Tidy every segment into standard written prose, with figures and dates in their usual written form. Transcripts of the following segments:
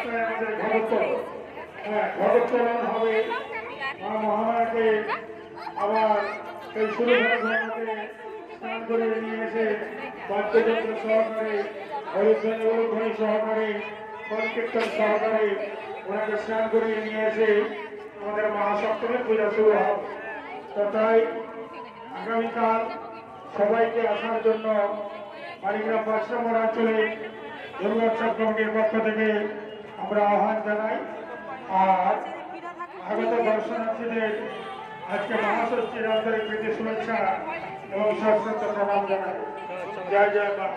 রাস্তায় আমাদের ঘটোত্তোলন, হ্যাঁ ঘটোত্তোলন হবে। মা মহামায়াকে আবার এই শুরু ঘটনাতে স্নান করে নিয়ে এসে বাদ্যযন্ত্র সহকারে, হরিধ্বনি উলুধ্বনি সহকারে, সংকীর্তন সহকারে ওনাকে স্নান করিয়ে নিয়ে এসে আমাদের মহাসপ্তমীর পূজা শুরু হবে। তো তাই আগামীকাল সবাইকে আসার জন্য মানিগ্রাম পাঁচনম্বর আঞ্চলিক দুর্গোৎসব কমিটির পক্ষ থেকে আমরা আহ্বান জানাই। আর আগত দর্শনার্থীদের আজকে মহাষষ্ঠীর আন্তরিক প্রীতি শুভেচ্ছা এবং সশ্রদ্ধ প্রণাম জানাই। জয় জয় মা।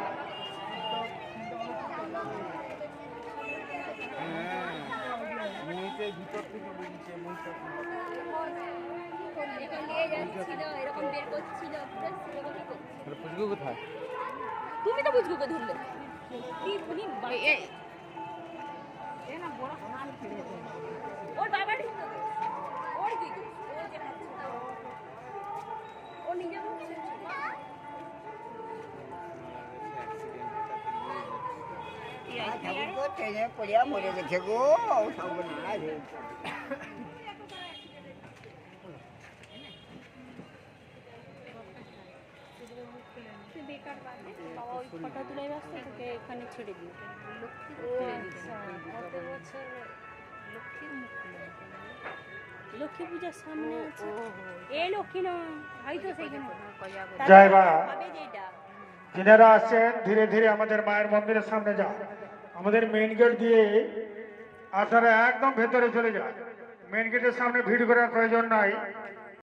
তুমি তো বুঝবো ধরলে ওর বাবা ওর কি ও নিজে ট্রেনে পড়িয়া মরে গেছে গো, সর্বনাশ। বেকার বাবা ওই ফটো তুলে আসছে তোকে এখানে ছেড়ে দিই। লক্ষ্মী পূজার সামনে আছে এ লক্ষ্মী নয় হয়তো সেইখানে জয় মা। যিনারা আসছেন ধীরে ধীরে আমাদের মায়ের মন্দিরের সামনে যান। আমাদের মেইন গেট দিয়ে আপনারা একদম ভেতরে চলে যান। মেইন গেটের সামনে ভিড় করার প্রয়োজন নাই।